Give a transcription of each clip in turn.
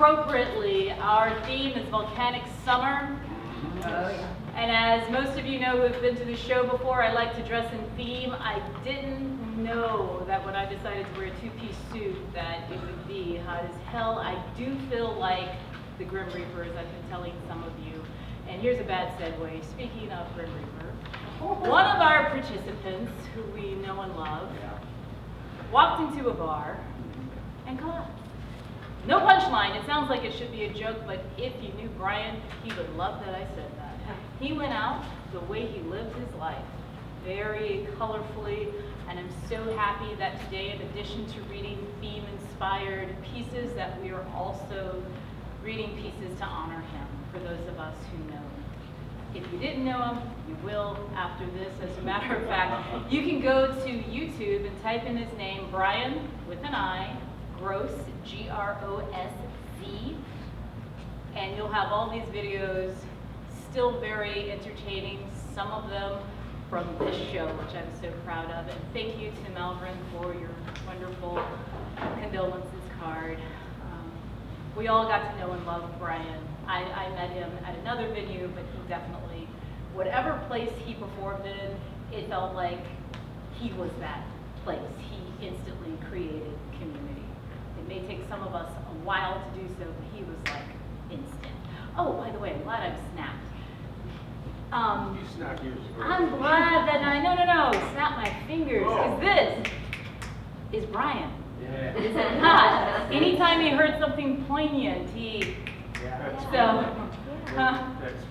appropriately, our theme is Volcanic Summer. And as most of you know who have been to the show before, I like to dress in theme. I didn't know that when I decided to wear a two-piece suit that it would be hot as hell. I do feel like the Grim Reaper, as I've been telling some of you. And here's a bad segue. Speaking of Grim Reaper, one of our participants, who we know and love, walked into a bar and collapsed. No punchline. It sounds like it should be a joke, but if you knew Brian, he would love that I said that. He went out the way he lived his life, very colorfully, and I'm so happy that today, in addition to reading theme-inspired pieces, that we are also reading pieces to honor him, for those of us who know him. If you didn't know him, you will after this. As a matter of fact, you can go to YouTube and type in his name, Brian, with an I, Gross, G-R-O-S-Z, and you'll have all these videos, still very entertaining, some of them from this show, which I'm so proud of. And thank you to Malvern for your wonderful condolences card. We all got to know and love Brian. I met him at another venue, but he definitely, whatever place he performed in, it felt like he was that place. He instantly created community. It may take some of us a while to do so, but he was like instant. Oh, by the way, I'm glad I've snapped. You snapped yours. I'm glad that no, snap my fingers, because this is Brian. Yeah. Is it not? Anytime he heard something poignant, he, That's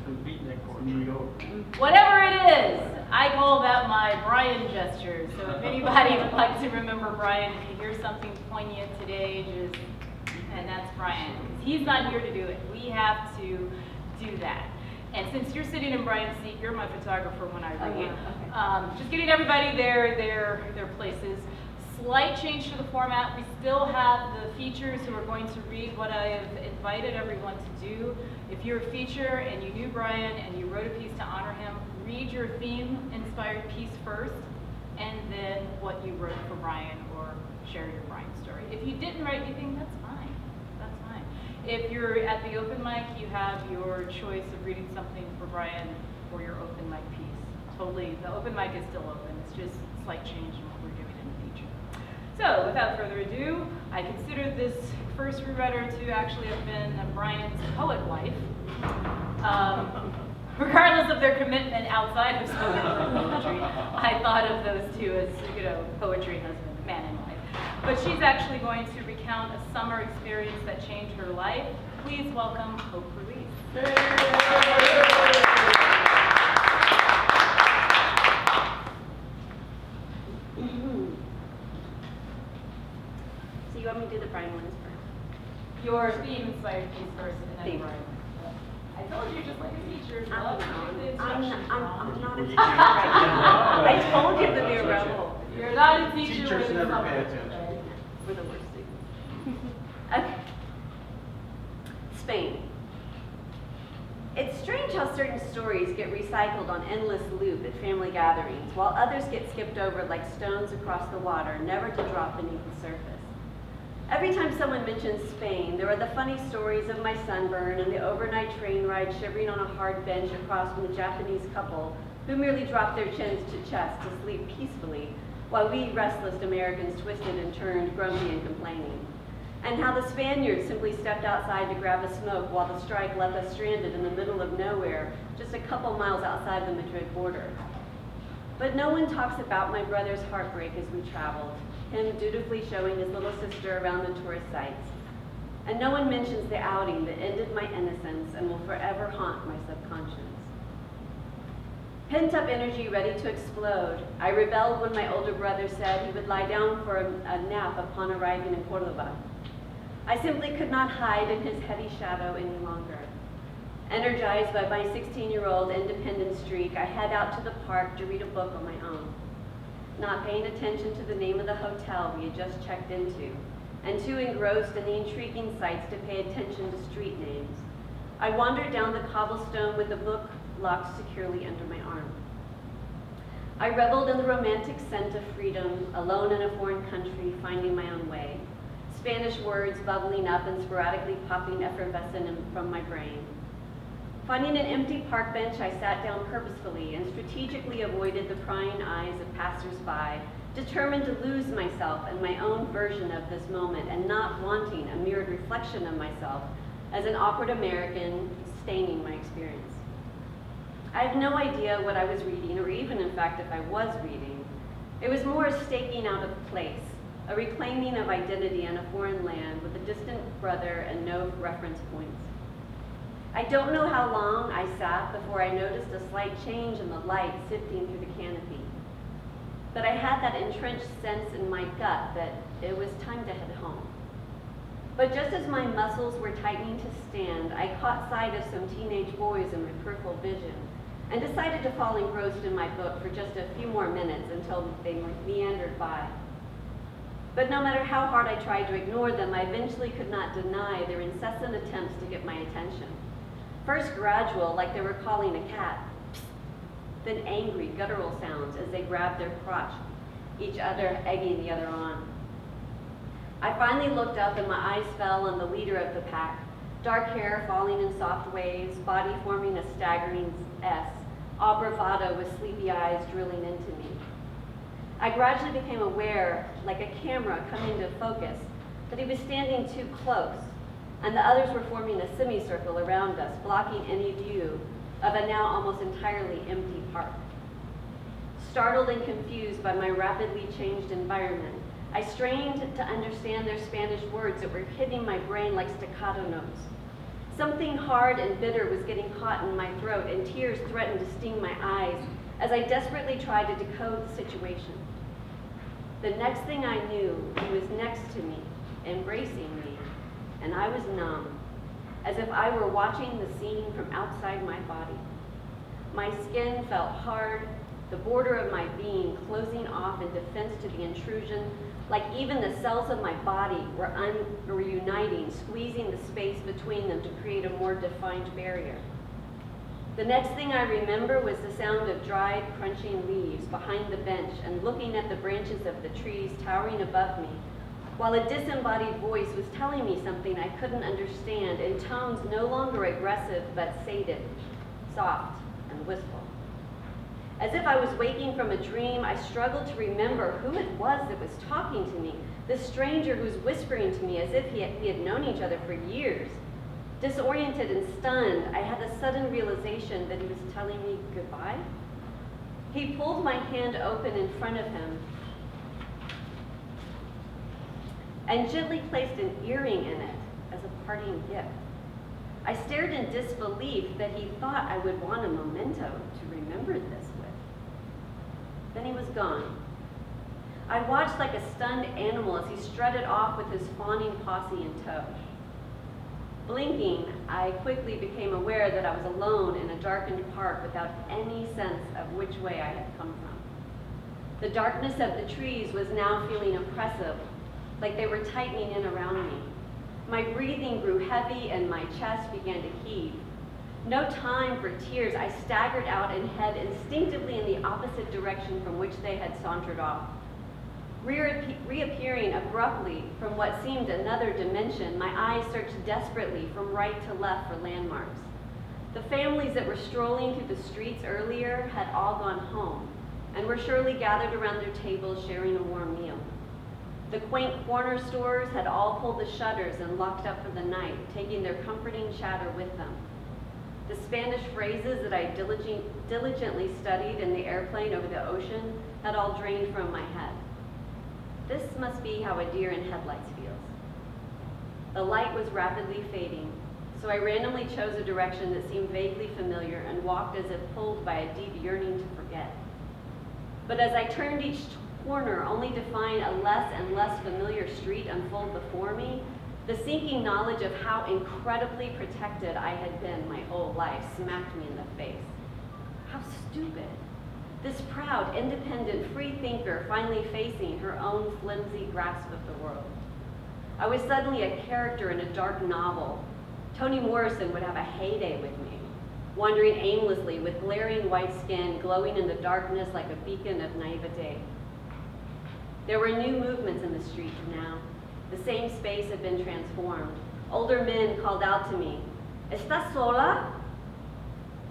from beating that chord. New York. whatever it is, I call that my Brian gesture. So if anybody would like to remember Brian, if you hear something poignant today, and that's Brian. He's not here to do it. We have to do that. And since you're sitting in Brian's seat, you're my photographer when I read. Okay. Just getting everybody their places. Slight change to the format. We still have the features who are going to read what I have invited everyone to do. If you're a feature and you knew Brian and you wrote a piece to honor him, read your theme-inspired piece first, and then what you wrote for Brian, or share your Brian story. If you didn't write anything, that's fine. That's fine. If you're at the open mic, you have your choice of reading something for Brian or your open mic piece. Totally, the open mic is still open. It's just a slight change in what we're doing in the feature. So, without further ado, I consider this first rewriter to actually have been Brian's poet wife. Regardless of their commitment outside of spoken word poetry, I thought of those two as, poetry husband, man and wife. But she's actually going to recount a summer experience that changed her life. Please welcome Hope Ruiz. So you want me to do the Brian ones first? Your theme-inspired piece first, and then Brian. I told you, just like a teacher, love to do the instructions. I'm not a teacher right now. I told you to be a rebel. You're not a teacher. Teachers never pay attention. We're the worst students. Okay. Spain. It's strange how certain stories get recycled on endless loop at family gatherings, while others get skipped over like stones across the water, never to drop beneath the surface. Every time someone mentions Spain, there are the funny stories of my sunburn and the overnight train ride shivering on a hard bench across from the Japanese couple who merely dropped their chins to chest to sleep peacefully, while we restless Americans twisted and turned, grumpy and complaining. And how the Spaniards simply stepped outside to grab a smoke while the strike left us stranded in the middle of nowhere, just a couple miles outside the Madrid border. But no one talks about my brother's heartbreak as we traveled, him dutifully showing his little sister around the tourist sites. And no one mentions the outing that ended my innocence and will forever haunt my subconscious. Pent-up energy ready to explode, I rebelled when my older brother said he would lie down for a nap upon arriving in Cordoba. I simply could not hide in his heavy shadow any longer. Energized by my 16-year-old independent streak, I head out to the park to read a book on my own, not paying attention to the name of the hotel we had just checked into, and too engrossed in the intriguing sights to pay attention to street names. I wandered down the cobblestone with the book locked securely under my arm. I reveled in the romantic scent of freedom, alone in a foreign country, finding my own way. Spanish words bubbling up and sporadically popping effervescent from my brain. Finding an empty park bench, I sat down purposefully and strategically avoided the prying eyes of passers-by, determined to lose myself in my own version of this moment and not wanting a mirrored reflection of myself as an awkward American staining my experience. I had no idea what I was reading, or even in fact if I was reading. It was more a staking out of place, a reclaiming of identity in a foreign land with a distant brother and no reference points. I don't know how long I sat before I noticed a slight change in the light sifting through the canopy. But I had that entrenched sense in my gut that it was time to head home. But just as my muscles were tightening to stand, I caught sight of some teenage boys in my peripheral vision and decided to fall engrossed in my book for just a few more minutes until they meandered by. But no matter how hard I tried to ignore them, I eventually could not deny their incessant attempts to get my attention. First gradual, like they were calling a cat, then angry, guttural sounds as they grabbed their crotch, each other egging the other on. I finally looked up and my eyes fell on the leader of the pack, dark hair falling in soft waves, body forming a staggering S, all bravado with sleepy eyes drilling into me. I gradually became aware, like a camera coming to focus, that he was standing too close, and the others were forming a semicircle around us, blocking any view of a now almost entirely empty park. Startled and confused by my rapidly changed environment, I strained to understand their Spanish words that were hitting my brain like staccato notes. Something hard and bitter was getting caught in my throat, and tears threatened to sting my eyes as I desperately tried to decode the situation. The next thing I knew, he was next to me, embracing me, and I was numb, as if I were watching the scene from outside my body. My skin felt hard, the border of my being closing off in defense to the intrusion, like even the cells of my body were uniting, squeezing the space between them to create a more defined barrier. The next thing I remember was the sound of dried, crunching leaves behind the bench and looking at the branches of the trees towering above me, while a disembodied voice was telling me something I couldn't understand in tones no longer aggressive but sated, soft, and wistful. As if I was waking from a dream, I struggled to remember who it was that was talking to me, this stranger who was whispering to me as if we had known each other for years. Disoriented and stunned, I had a sudden realization that he was telling me goodbye. He pulled my hand open in front of him and gently placed an earring in it as a parting gift. I stared in disbelief that he thought I would want a memento to remember this with. Then he was gone. I watched like a stunned animal as he strutted off with his fawning posse in tow. Blinking, I quickly became aware that I was alone in a darkened park without any sense of which way I had come from. The darkness of the trees was now feeling oppressive, like they were tightening in around me. My breathing grew heavy and my chest began to heave. No time for tears, I staggered out and head instinctively in the opposite direction from which they had sauntered off. Reappearing abruptly from what seemed another dimension, my eyes searched desperately from right to left for landmarks. The families that were strolling through the streets earlier had all gone home and were surely gathered around their tables sharing a warm meal. The quaint corner stores had all pulled the shutters and locked up for the night, taking their comforting chatter with them. The Spanish phrases that I diligently studied in the airplane over the ocean had all drained from my head. This must be how a deer in headlights feels. The light was rapidly fading, so I randomly chose a direction that seemed vaguely familiar and walked as if pulled by a deep yearning to forget. But as I turned each corner only to find a less and less familiar street unfold before me, the sinking knowledge of how incredibly protected I had been my whole life smacked me in the face. How stupid. This proud, independent, free thinker finally facing her own flimsy grasp of the world. I was suddenly a character in a dark novel. Toni Morrison would have a heyday with me, wandering aimlessly with glaring white skin glowing in the darkness like a beacon of naivete. There were new movements in the street now, The same space had been transformed. Older men called out to me, "Estás sola?"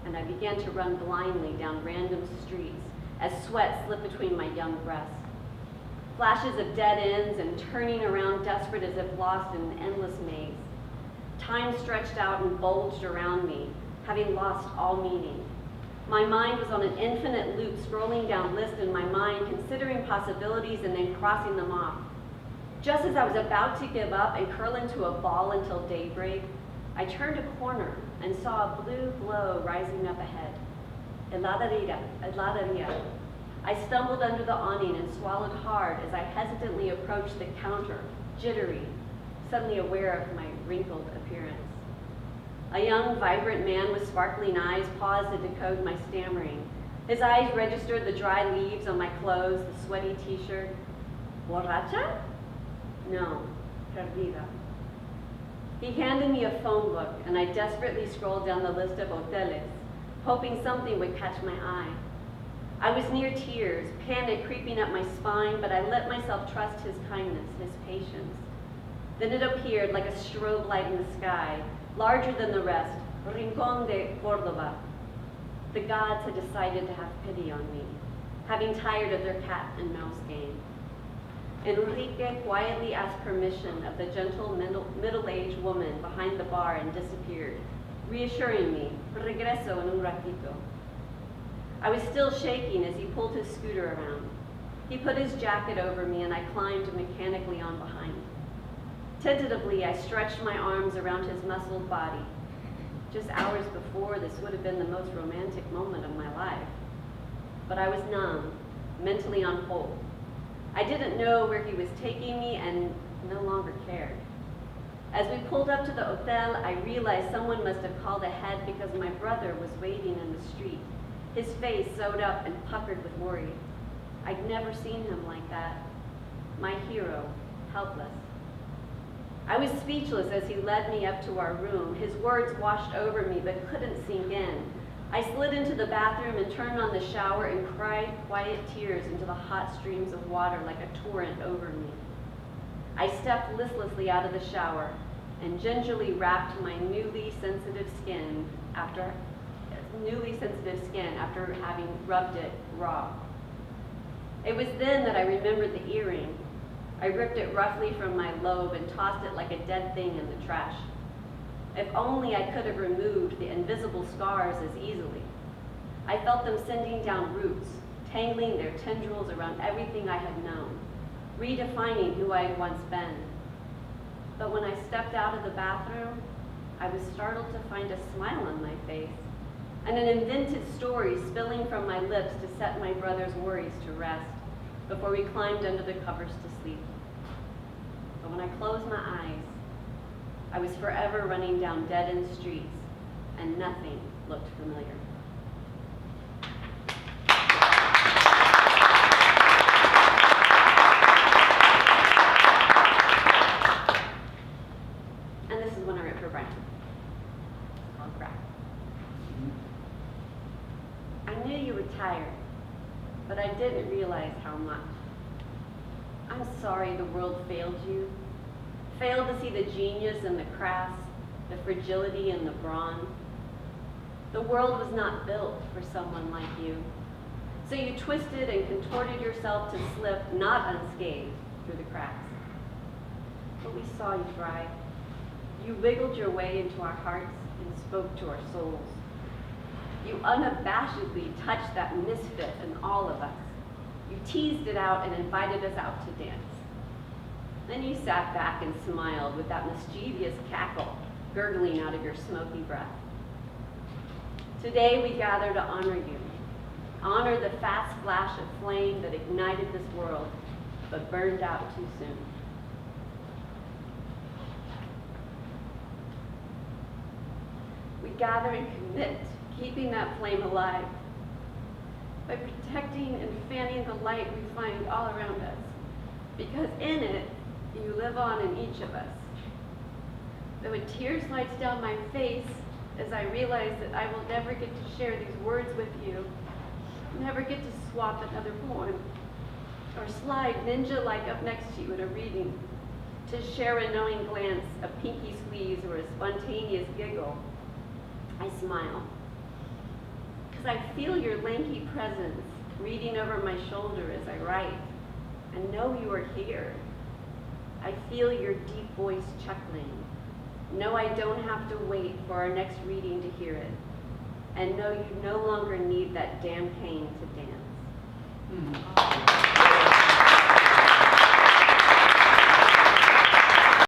And I began to run blindly down random streets as sweat slipped between my young breasts. Flashes of dead ends and turning around desperate as if lost in an endless maze. Time stretched out and bulged around me, having lost all meaning. My mind was on an infinite loop, scrolling down lists in my mind, considering possibilities and then crossing them off. Just as I was about to give up and curl into a ball until daybreak, I turned a corner and saw a blue glow rising up ahead. Heladeria. I stumbled under the awning and swallowed hard as I hesitantly approached the counter, jittery, suddenly aware of my wrinkled appearance. A young, vibrant man with sparkling eyes paused to decode my stammering. His eyes registered the dry leaves on my clothes, the sweaty t-shirt. Borracha? No, perdida. He handed me a phone book, and I desperately scrolled down the list of hoteles, hoping something would catch my eye. I was near tears, panic creeping up my spine, but I let myself trust his kindness, his patience. Then it appeared like a strobe light in the sky, larger than the rest, Rincón de Córdoba. The gods had decided to have pity on me, having tired of their cat and mouse game. Enrique quietly asked permission of the gentle middle-aged woman behind the bar and disappeared, reassuring me, regreso en un ratito. I was still shaking as he pulled his scooter around. He put his jacket over me and I climbed mechanically on behind. Tentatively, I stretched my arms around his muscled body. Just hours before, this would have been the most romantic moment of my life. But I was numb, mentally on hold. I didn't know where he was taking me and no longer cared. As we pulled up to the hotel, I realized someone must have called ahead because my brother was waiting in the street, his face sewed up and puckered with worry. I'd never seen him like that. My hero, helpless. I was speechless as he led me up to our room. His words washed over me but couldn't sink in. I slid into the bathroom and turned on the shower and cried quiet tears into the hot streams of water like a torrent over me. I stepped listlessly out of the shower and gingerly wrapped my newly sensitive skin after having rubbed it raw. It was then that I remembered the earring. I ripped it roughly from my lobe and tossed it like a dead thing in the trash. If only I could have removed the invisible scars as easily. I felt them sending down roots, tangling their tendrils around everything I had known, redefining who I had once been. But when I stepped out of the bathroom, I was startled to find a smile on my face and an invented story spilling from my lips to set my brother's worries to rest before we climbed under the covers to sleep. But when I closed my eyes, I was forever running down dead-end streets, and nothing looked familiar. And this is one I wrote for Brian. It's called Crack. I knew you were tired, but I didn't realize how much. I'm sorry the world failed you. Failed to see the genius in the crass, the fragility in the brawn. The world was not built for someone like you. So you twisted and contorted yourself to slip, not unscathed, through the cracks. But we saw you thrive. You wiggled your way into our hearts and spoke to our souls. You unabashedly touched that misfit in all of us. You teased it out and invited us out to dance. Then you sat back and smiled with that mischievous cackle gurgling out of your smoky breath. Today we gather to honor you, honor the fast flash of flame that ignited this world, but burned out too soon. We gather and commit to keeping that flame alive by protecting and fanning the light we find all around us, because in it, you live on in each of us. Though a tear slides down my face as I realize that I will never get to share these words with you, never get to swap another poem, or slide ninja-like up next to you at a reading, to share a knowing glance, a pinky squeeze, or a spontaneous giggle, I smile. Because I feel your lanky presence reading over my shoulder as I write. I know you are here. I feel your deep voice chuckling. No, I don't have to wait for our next reading to hear it. And no, you no longer need that damn cane to dance.